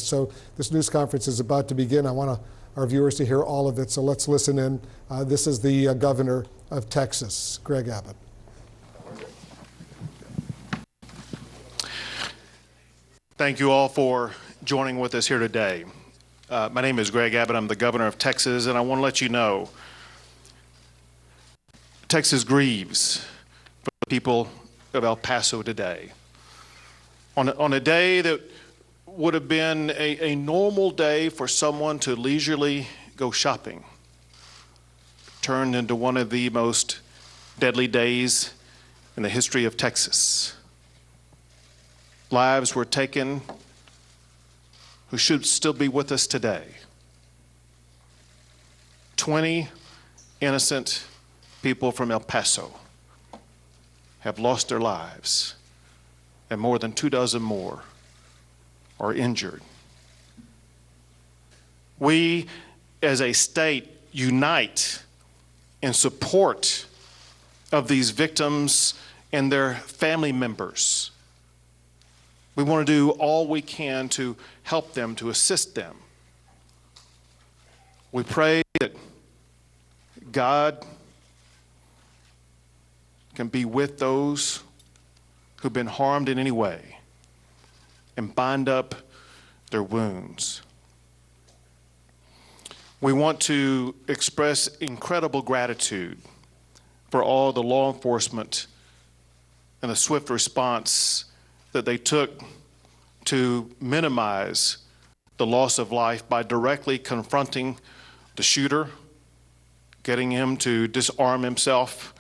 So this news conference is about to begin. I want our viewers to hear all of it, so let's listen in. This is the governor of Texas, Greg Abbott. Thank you all for joining with us here today. My name is Greg Abbott. I'm the governor of Texas, and I want to let you know Texas grieves for the people of El Paso today. On a day that would have been a normal day for someone to leisurely go shopping, turned into one of the most deadly days in the history of Texas. Lives were taken who should still be with us today. 20 innocent people from El Paso have lost their lives, and more than 24 more are injured. We, as a state, unite in support of these victims and their family members. We want to do all we can to help them, to assist them. We pray that God can be with those who've been harmed in any way and bind up their wounds. We want to express incredible gratitude for all the law enforcement and the swift response that they took to minimize the loss of life by directly confronting the shooter, getting him to disarm himself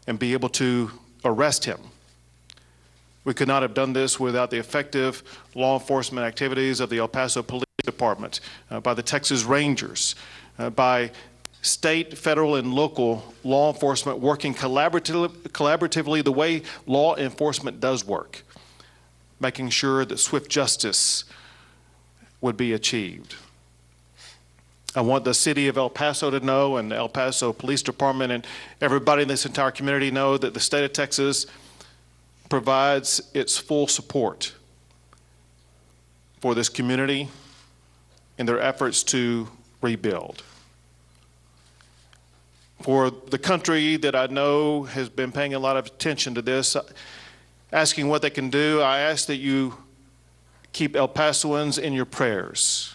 and be able to arrest him. We could not have done this without the effective law enforcement activities of the El Paso Police Department, by the Texas Rangers, by state, federal, and local law enforcement working collaboratively the way law enforcement does work, making sure that swift justice would be achieved. I want the city of El Paso to know, and the El Paso Police Department and everybody in this entire community know that the state of Texas provides its full support for this community in their efforts to rebuild. For the country that I know has been paying a lot of attention to this, asking what they can do, I ask that you keep El Pasoans in your prayers.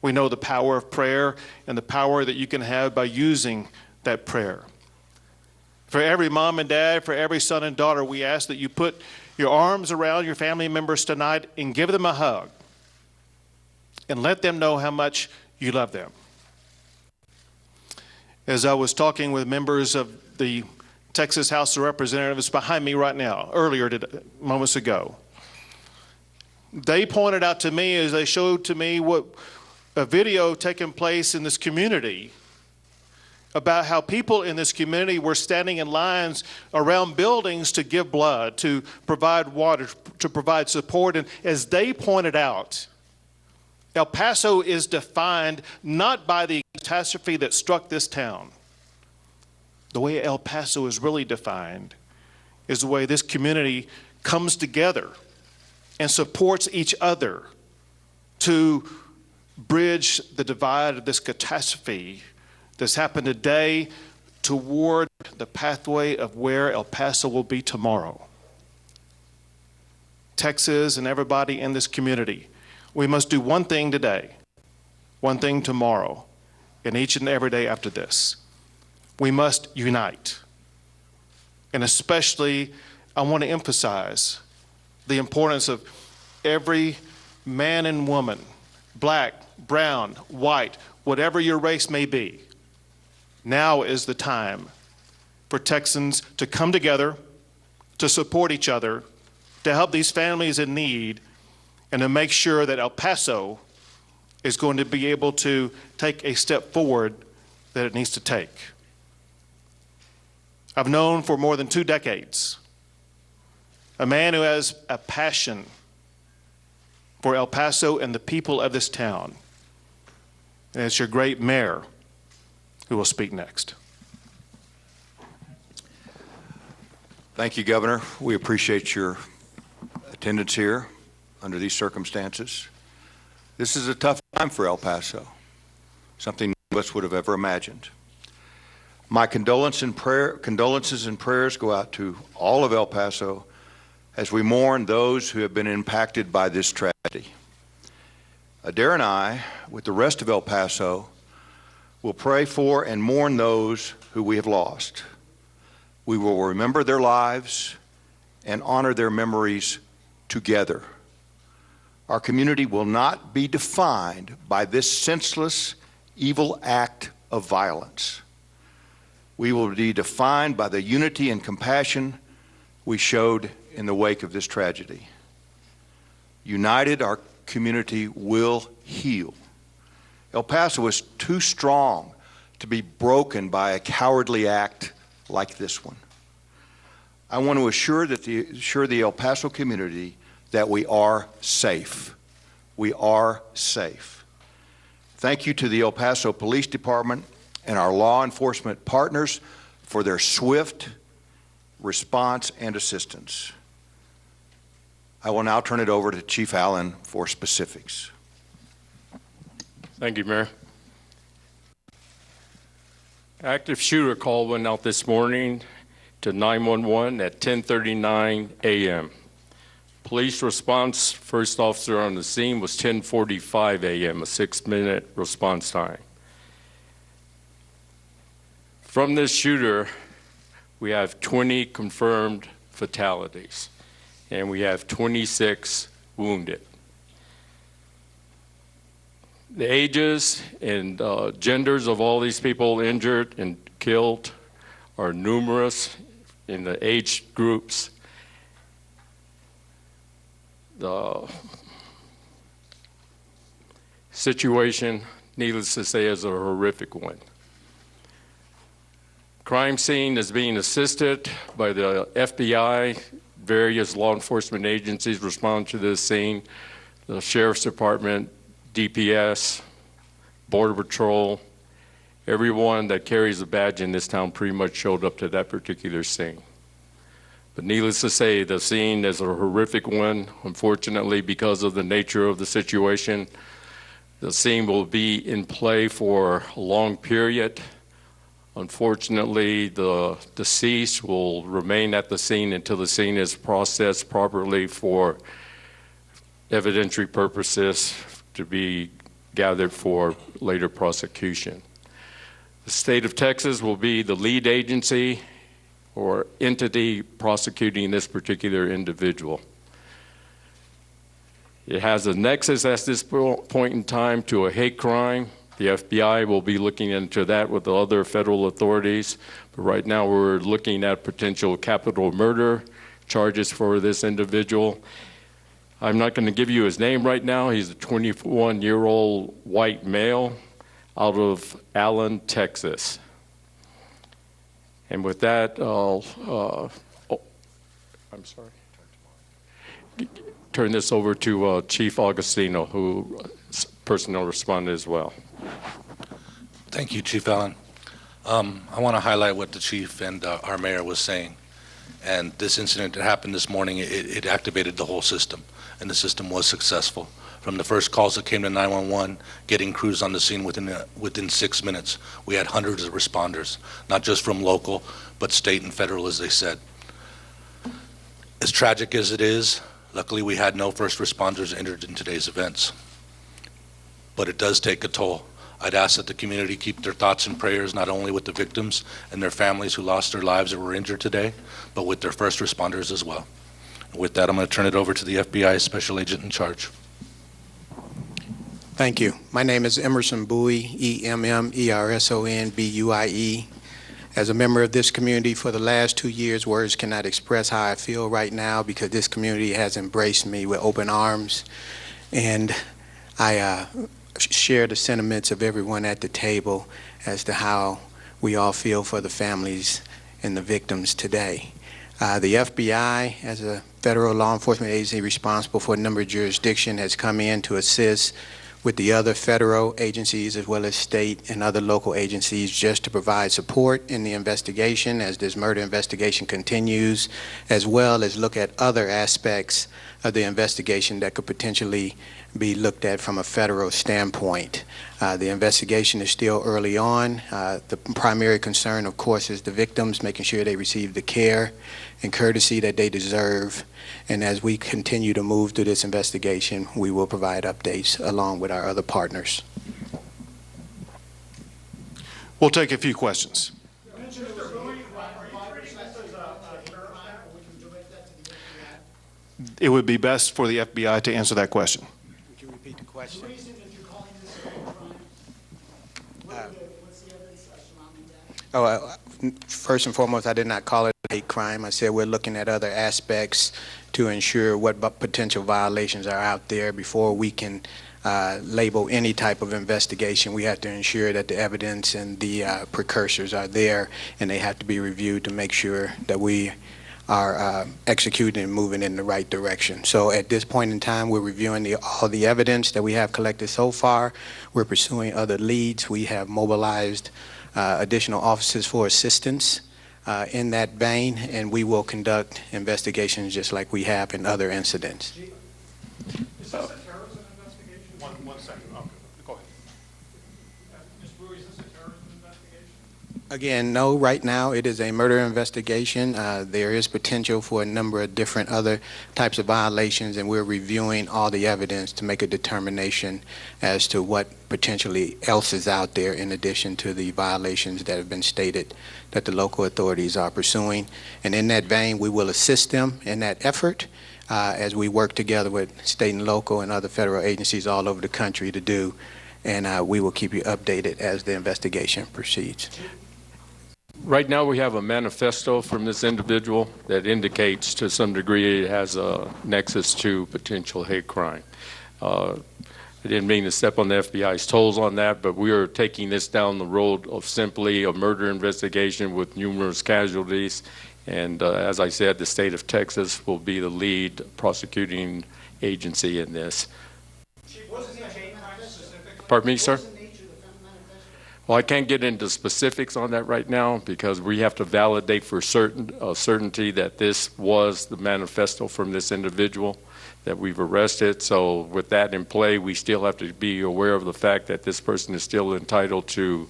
We know the power of prayer and the power that you can have by using that prayer. For every mom and dad, for every son and daughter, we ask that you put your arms around your family members tonight and give them a hug and let them know how much you love them. As I was talking with members of the Texas House of Representatives behind me right now, earlier today, moments ago, they pointed out to me as they showed to me what a video taking place in this community about how people in this community were standing in lines around buildings to give blood, to provide water, to provide support. And as they pointed out, El Paso is defined not by the catastrophe that struck this town. The way El Paso is really defined is the way this community comes together and supports each other to bridge the divide of this catastrophe that's happened today toward the pathway of where El Paso will be tomorrow. Texas and everybody in this community, we must do one thing today, one thing tomorrow, and each and every day after this. We must unite. And especially, I want to emphasize the importance of every man and woman, black, brown, white, whatever your race may be. Now is the time for Texans to come together, to support each other, to help these families in need, and to make sure that El Paso is going to be able to take a step forward that it needs to take. I've known for more than 2 decades a man who has a passion for El Paso and the people of this town. And it's your great mayor who will speak next. Thank you, Governor. We appreciate your attendance here. under these circumstances. This is a tough time for El Paso, something none of us would have ever imagined. My condolences and prayers go out to all of El Paso as we mourn those who have been impacted by this tragedy. Adair and I, with the rest of El Paso, will pray for and mourn those who we have lost. We will remember their lives and honor their memories together. Our community will not be defined by this senseless, evil act of violence. We will be defined by the unity and compassion we showed in the wake of this tragedy. United, our community will heal. El Paso is too strong to be broken by a cowardly act like this one. I want to assure the El Paso community that we are safe. We are safe. Thank you to the El Paso Police Department and our law enforcement partners for their swift response and assistance. I will now turn it over to Chief Allen for specifics. Thank you, Mayor. Active shooter call went out this morning to 911 at 10:39 a.m. Police response, first officer on the scene, was 10:45 a.m., a 6-minute response time. From this shooter, we have 20 confirmed fatalities, and we have 26 wounded. The ages and genders of all these people injured and killed are numerous in the age groups. The situation, needless to say, is a horrific one. Crime scene is being assisted by the FBI. Various law enforcement agencies respond to this scene. The Sheriff's Department, DPS, Border Patrol, everyone that carries a badge in this town pretty much showed up to that particular scene. But needless to say, the scene is a horrific one. Unfortunately, because of the nature of the situation, the scene will be in play for a long period. Unfortunately, the deceased will remain at the scene until the scene is processed properly for evidentiary purposes to be gathered for later prosecution. The state of Texas will be the lead agency or entity prosecuting this particular individual. It has a nexus at this point in time to a hate crime. The FBI will be looking into that with the other federal authorities, but right now we're looking at potential capital murder charges for this individual. I'm not going to give you his name right now. He's a 21-year-old white male out of Allen, Texas. And with that, I'm sorry. Turn this over to Chief Augustino, who personnel responded as well. Thank you, Chief Allen. I want to highlight what the chief and our mayor was saying. And this incident that happened this morning, it activated the whole system, and the system was successful. From the first calls that came to 911, getting crews on the scene within 6 minutes, we had hundreds of responders, not just from local, but state and federal, as they said. As tragic as it is, luckily we had no first responders injured in today's events. But it does take a toll. I'd ask that the community keep their thoughts and prayers not only with the victims and their families who lost their lives or were injured today, but with their first responders as well. And with that, I'm going to turn it over to the FBI Special Agent in charge. Thank you. My name is Emerson Bowie, E-M-M-E-R-S-O-N-B-U-I-E. As a member of this community for the last 2 years, words cannot express how I feel right now because this community has embraced me with open arms. And I share the sentiments of everyone at the table as to how we all feel for the families and the victims today. The FBI, as a federal law enforcement agency responsible for a number of jurisdictions, has come in to assist with the other federal agencies as well as state and other local agencies just to provide support in the investigation as this murder investigation continues, as well as look at other aspects of the investigation that could potentially be looked at from a federal standpoint. The investigation is still early on. The primary concern, of course, is the victims, making sure they receive the care and courtesy that they deserve. And as we continue to move through this investigation, we will provide updates along with our other partners. We'll take a few questions. It would be best for the FBI to answer that question. Would you repeat the question? The reason that you're calling this a hate crime, what's the evidence surrounding that? First and foremost, I did not call it a hate crime. I said we're looking at other aspects to ensure what potential violations are out there before we can label any type of investigation. We have to ensure that the evidence and the precursors are there, and they have to be reviewed to make sure that we are executing and moving in the right direction. So at this point in time, we're reviewing all the evidence that we have collected so far. We're pursuing other leads. We have mobilized additional officers for assistance in that vein, and we will conduct investigations just like we have in other incidents. Is this a terrorism investigation? One second. Okay. Go ahead. Ms. Brewer, is this a terrorism investigation? Again, no, right now it is a murder investigation. There is potential for a number of different other types of violations, and we're reviewing all the evidence to make a determination as to what potentially else is out there in addition to the violations that have been stated that the local authorities are pursuing. And in that vein, we will assist them in that effort as we work together with state and local and other federal agencies all over the country to do, and we will keep you updated as the investigation proceeds. Right now, we have a manifesto from this individual that indicates to some degree it has a nexus to potential hate crime. I didn't mean to step on the FBI's toes on that, but we are taking this down the road of simply a murder investigation with numerous casualties. And as I said, the state of Texas will be the lead prosecuting agency in this. Chief, wasn't the hate crime specific? Pardon me, sir? What's the nature of the manifesto? Well, I can't get into specifics on that right now because we have to validate for certainty that this was the manifesto from this individual that we've arrested. So with that in play, we still have to be aware of the fact that this person is still entitled to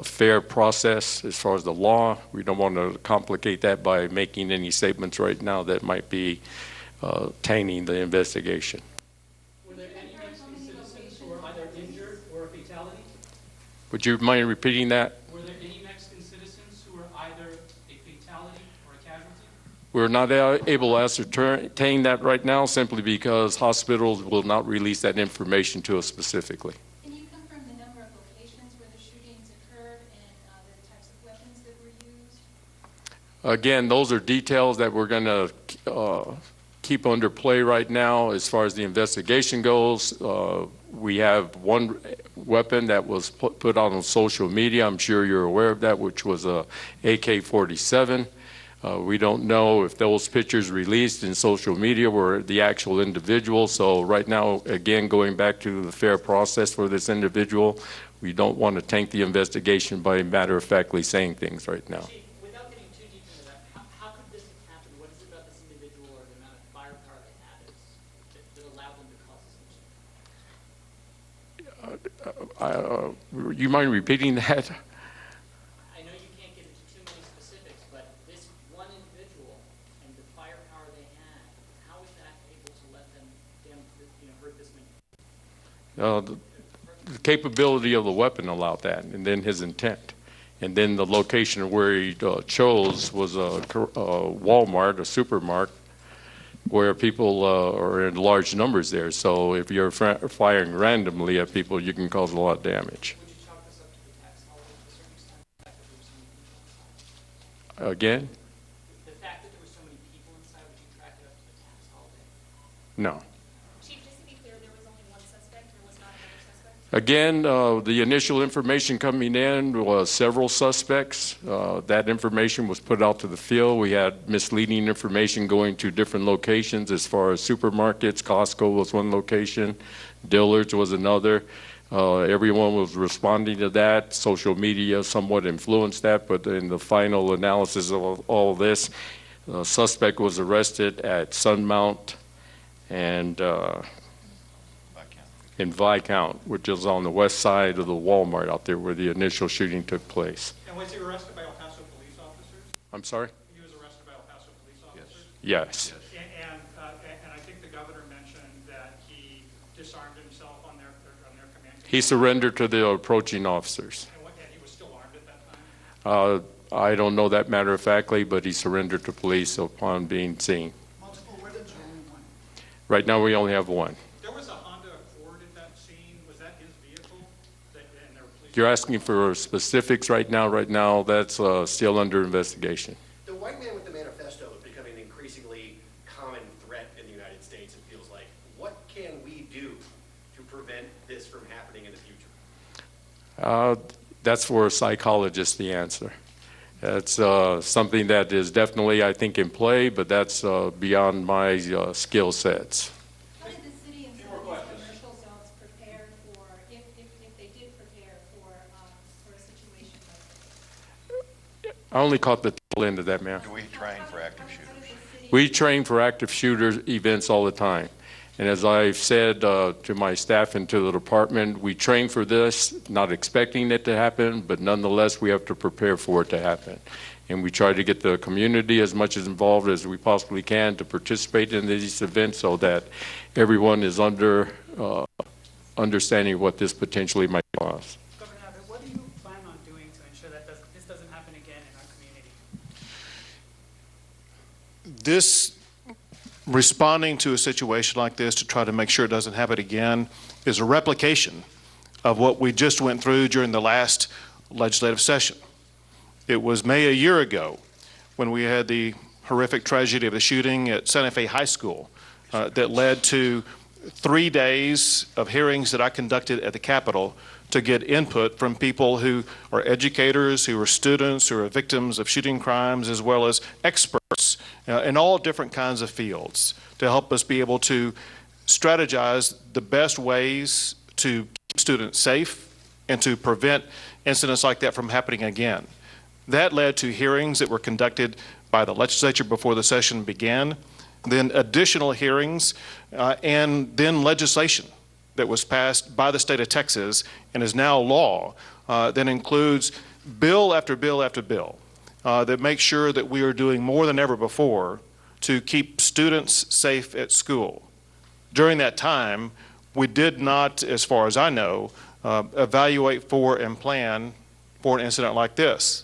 fair process as far as the law. We don't want to complicate that by making any statements right now that might be tainting the investigation. Were there any Mexican citizens who were either injured or a fatality? Would you mind repeating that? Were there any Mexican citizens who were either a fatality or a casualty? We're not able to ascertain that right now simply because hospitals will not release that information to us specifically. Can you confirm the number of locations where the shootings occurred and the types of weapons that were used? Again, those are details that we're going to keep under play right now as far as the investigation goes. We have one weapon that was put out on social media. I'm sure you're aware of that, which was a AK-47. We don't know if those pictures released in social media were the actual individual. So right now, again, going back to the fair process for this individual, we don't want to taint the investigation by matter-of-factly saying things right now. Chief, without getting too deep into that, how could this have happened? What is it about this individual or the amount of firepower they had that allowed them to cause this incident? You mind repeating that? I know you can't get into too many specifics, but this one individual and the firepower they had, how is that able to let them hurt this many? The capability of the weapon allowed that, and then his intent. And then the location where he chose was a Walmart, a supermarket, where people are in large numbers there. So if you're firing randomly at people, you can cause a lot of damage. Would you chalk this up to the tax holiday to a certain extent? The fact that there were so many people inside? Again? The fact that there were so many people inside, would you track it up to the tax holiday? No. Chief, just to be clear, there was only one suspect, there was not another suspect? Again, the initial information coming in was several suspects. That information was put out to the field. We had misleading information going to different locations as far as supermarkets. Costco was one location. Dillard's was another. Everyone was responding to that. Social media somewhat influenced that, but in the final analysis of all this, the suspect was arrested at Sunmount and in Viscount, which is on the west side of the Walmart out there where the initial shooting took place. And was he arrested by El Paso police officers? I'm sorry? He was arrested by El Paso police officers? Yes. And I think the governor mentioned that he disarmed himself on their command. He surrendered to the approaching officers. And he was still armed at that time? I don't know that matter of factly, but he surrendered to police upon being seen. Multiple weapons or only one? Right now, we only have one. There was a Honda Accord at that scene. Was that his vehicle? And there were police. You're asking for specifics right now. Right now, that's still under investigation. The white man with the manifesto is becoming an increasingly common threat in the United States, it feels like. What can we do to prevent this from happening in the future? That's for a psychologist, the answer. That's something that is definitely, I think, in play, but that's beyond my skill sets. How did the city and some of these commercial zones prepare for, if they did prepare for a situation like this? I only caught the tail end of that, ma'am. Do we train for active shooters? We train for active shooter events all the time. And as I've said to my staff and to the department, we train for this, not expecting it to happen, but nonetheless, we have to prepare for it to happen. And we try to get the community as much as involved as we possibly can to participate in these events so that everyone is understanding what this potentially might cause. Governor Abbott, what do you plan on doing to ensure that this doesn't happen again in our community? This responding to a situation like this to try to make sure it doesn't happen again is a replication of what we just went through during the last legislative session. It was May a year ago when we had the horrific tragedy of the shooting at Santa Fe High School that led to 3 days of hearings that I conducted at the Capitol to get input from people who are educators, who are students, who are victims of shooting crimes, as well as experts in all different kinds of fields to help us be able to strategize the best ways to keep students safe and to prevent incidents like that from happening again. That led to hearings that were conducted by the legislature before the session began, then additional hearings, and then legislation that was passed by the state of Texas and is now law that includes bill after bill after bill that makes sure that we are doing more than ever before to keep students safe at school. During that time, we did not, as far as I know, evaluate for and plan for an incident like this.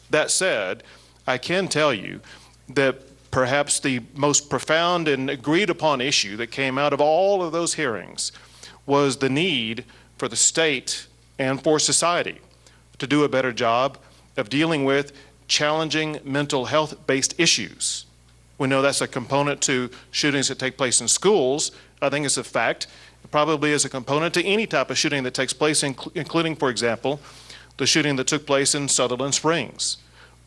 That said, I can tell you that perhaps the most profound and agreed upon issue that came out of all of those hearings was the need for the state and for society to do a better job of dealing with challenging mental health-based issues. We know that's a component to shootings that take place in schools. I think it's a fact. It probably is a component to any type of shooting that takes place, including, for example, the shooting that took place in Sutherland Springs.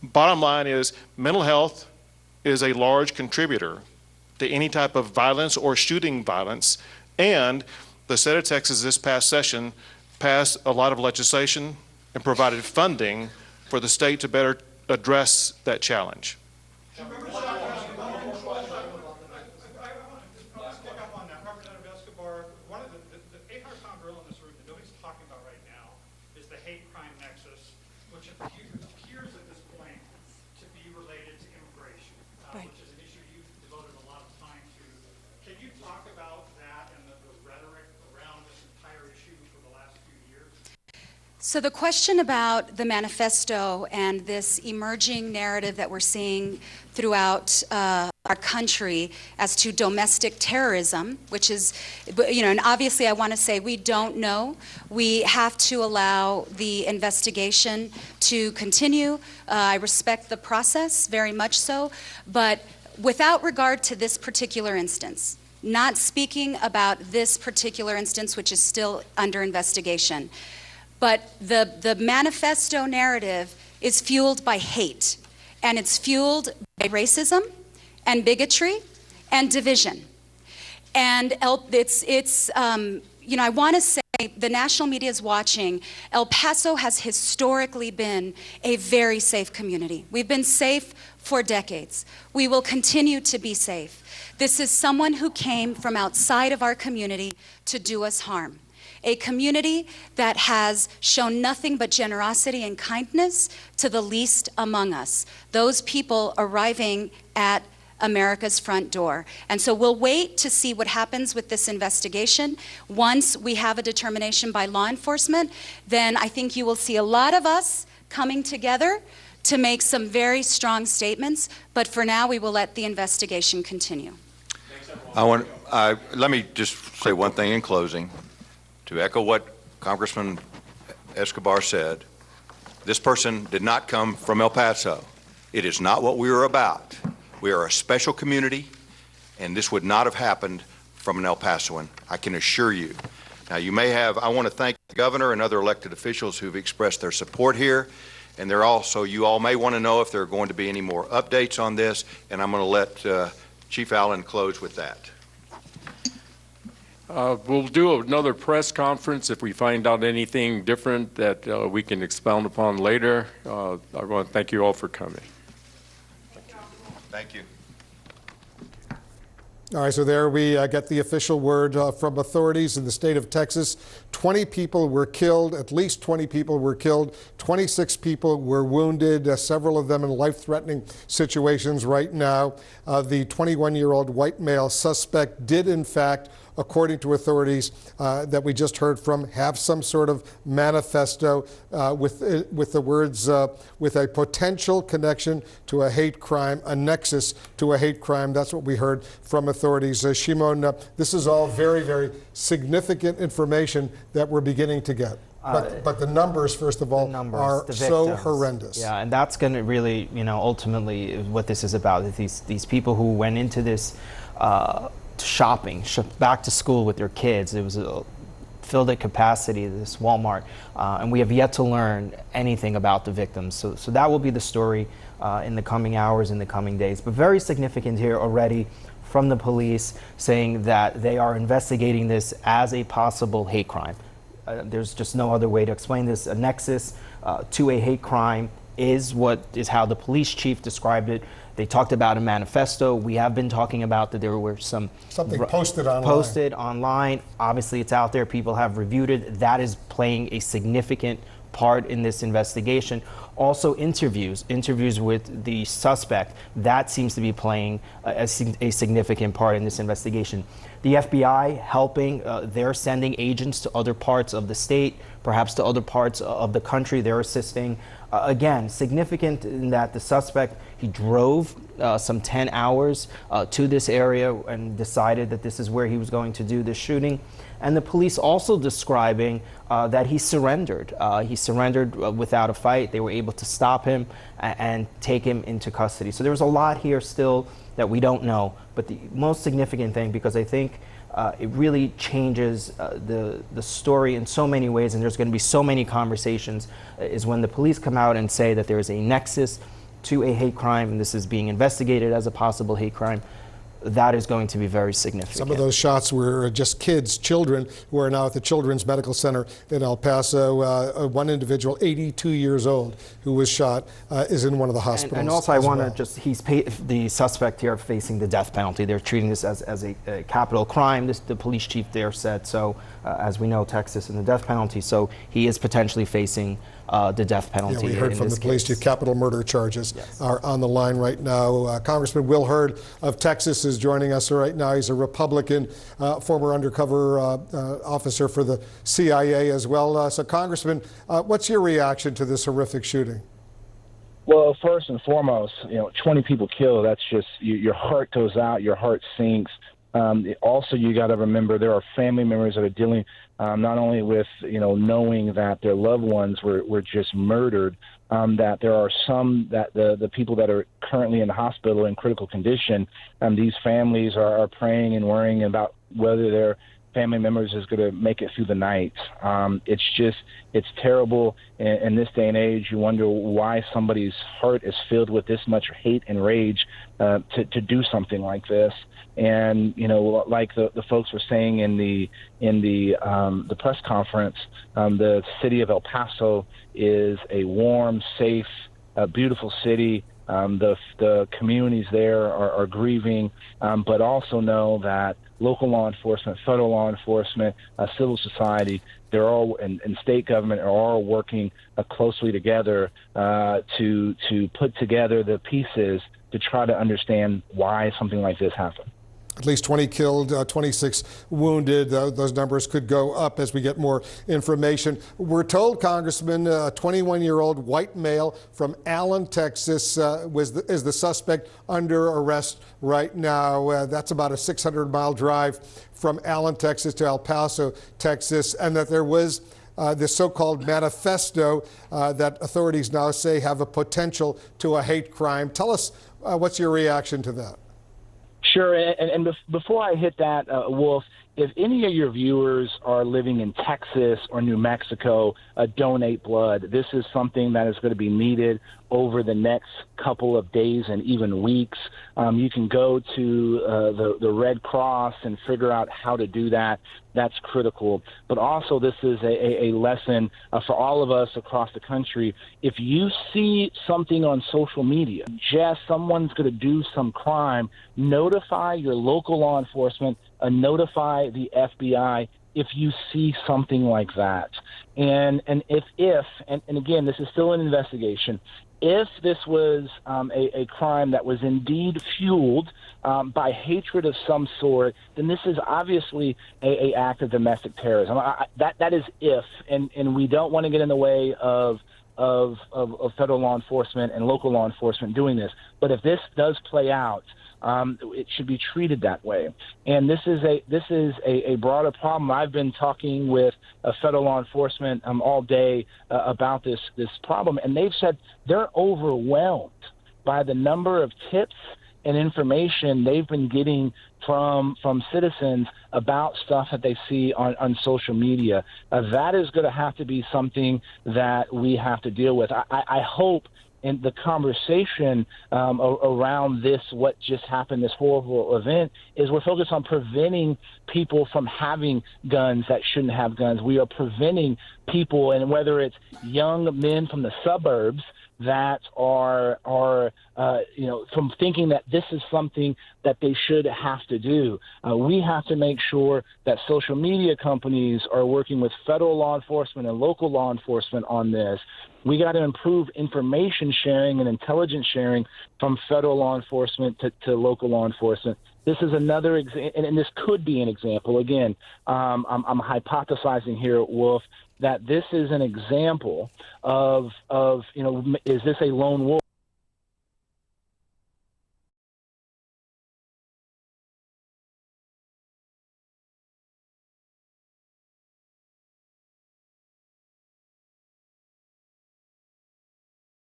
Bottom line is mental health is a large contributor to any type of violence or shooting violence, and the state of Texas this past session passed a lot of legislation and provided funding for the state to better address that challenge. One of the 800-pound gorilla in this room that nobody's talking about right now is the hate crime nexus, which appears at this point to be related to immigration, which is an issue you've devoted a lot of time to. Can you talk about that and the rhetoric around this entire issue for the last few years? So the question about the manifesto and this emerging narrative that we're seeing throughout our country as to domestic terrorism, which is, and obviously I want to say we don't know. We have to allow the investigation to continue. I respect the process, very much so, but without regard to this particular instance, not speaking about this particular instance, which is still under investigation, but the manifesto narrative is fueled by hate, and it's fueled by racism and bigotry and division. And I want to say, the national media is watching. El Paso has historically been a very safe community. We've been safe for decades. We will continue to be safe. This is someone who came from outside of our community to do us harm. A community that has shown nothing but generosity and kindness to the least among us, those people arriving at America's front door. And so we'll wait to see what happens with this investigation. Once we have a determination by law enforcement, then I think you will see a lot of us coming together to make some very strong statements, but for now we will let the investigation continue. Let me just say one thing in closing. To echo what Congressman Escobar said, this person did not come from El Paso. It is not what we are about. We are a special community, and this would not have happened from an El Pasoan, I can assure you. Now, I want to thank the governor and other elected officials who've expressed their support here, and you all may want to know if there are going to be any more updates on this, and I'm going to let Chief Allen close with that. We'll do another press conference if we find out anything different that we can expound upon later. I want to thank you all for coming. Thank you. All right, so there we get the official word from authorities in the state of Texas. 20 people were killed, at least 20 people were killed, 26 people were wounded, several of them in life-threatening situations right now. The 21-year-old white male suspect did, in fact, according to authorities that we just heard from, have some sort of manifesto with the words, with a potential connection to a hate crime, a nexus to a hate crime. That's what we heard from authorities. Shimon, this is all very, very significant information that we're beginning to get. But the numbers, first of all, are so horrendous. Yeah, and that's going to really, ultimately what this is about. These people who went into this shopping, back to school with their kids. It was filled at capacity, this Walmart, and we have yet to learn anything about the victims. So that will be the story in the coming hours, in the coming days. But very significant here already from the police saying that they are investigating this as a possible hate crime. There's just no other way to explain this. A nexus to a hate crime is how the police chief described it. They talked about a manifesto. We have been talking about that there were something posted online. Obviously, it's out there. People have reviewed it. That is playing a significant part in this investigation. Also, interviews with the suspect. That seems to be playing a significant part in this investigation. The FBI helping, they're sending agents to other parts of the state, perhaps to other parts of the country. They're assisting. Again, significant in that the suspect, he drove some 10 hours to this area and decided that this is where he was going to do this shooting. And the police also describing that he surrendered. He surrendered without a fight. They were able to stop him and take him into custody. So there's a lot here still that we don't know. But the most significant thing, because I think it really changes the story in so many ways, and there's going to be so many conversations, is when the police come out and say that there is a nexus to a hate crime, and this is being investigated as a possible hate crime. That is going to be very significant. Some of those shots were just kids, children, who are now at the Children's Medical Center in El Paso. One individual, 82 years old, who was shot, is in one of the hospitals. And also, I want to the suspect here facing the death penalty. They're treating this as a capital crime. The police chief there said so. As we know, Texas and the death penalty. So he is potentially facing the death penalty. Yeah, we heard from the police chief. Capital murder charges are on the line right now. Congressman Will Hurd of Texas is joining us right now. He's a Republican, former undercover officer for the CIA as well. So, Congressman, what's your reaction to this horrific shooting? Well, first and foremost, 20 people killed. That's just, your heart goes out, your heart sinks. Also, you got to remember there are family members that are dealing not only with, knowing that their loved ones were just murdered, that there are some that the people that are currently in the hospital in critical condition, these families are praying and worrying about whether their family members is going to make it through the night. It's terrible. In this day and age, you wonder why somebody's heart is filled with this much hate and rage to do something like this. And like the folks were saying in the press conference, the city of El Paso is a warm, safe, beautiful city The communities there are grieving, but also know that local law enforcement, federal law enforcement, civil society, they're all and state government are all working closely together to put together the pieces to try to understand why something like this happened. At least 20 killed, 26 wounded. Those numbers could go up as we get more information. We're told, Congressman, a 21-year-old white male from Allen, Texas, is the suspect under arrest right now. That's about a 600-mile drive from Allen, Texas to El Paso, Texas, and that there was this so-called manifesto that authorities now say have a potential to a hate crime. Tell us what's your reaction to that? Sure, and before I hit that, Wolf, if any of your viewers are living in Texas or New Mexico, donate blood. This is something that is going to be needed over the next couple of days and even weeks. You can go to the Red Cross and figure out how to do that. That's critical. But also, this is a lesson for all of us across the country. If you see something on social media, just someone's going to do some crime, notify your local law enforcement, notify the FBI if you see something like that. And if again, this is still an investigation, if this was a crime that was indeed fueled by hatred of some sort, then this is obviously a act of domestic terrorism. That is if, and we don't want to get in the way of federal law enforcement and local law enforcement doing this. But if this does play out, it should be treated that way. And this is a broader problem. I've been talking with federal law enforcement all day about this problem, and they've said they're overwhelmed by the number of tips and information they've been getting from citizens about stuff that they see on social media. That is going to have to be something that we have to deal with. I hope in the conversation around this, what just happened, this horrible event, is we're focused on preventing people from having guns that shouldn't have guns. We are preventing people, and whether it's young men from the suburbs that are from thinking that this is something that they should have to do. We have to make sure that social media companies are working with federal law enforcement and local law enforcement on this. We got to improve information sharing and intelligence sharing from federal law enforcement to local law enforcement. This is another example, and this could be an example. Again, I'm hypothesizing here, Wolf, that this is an example of is this a lone wolf?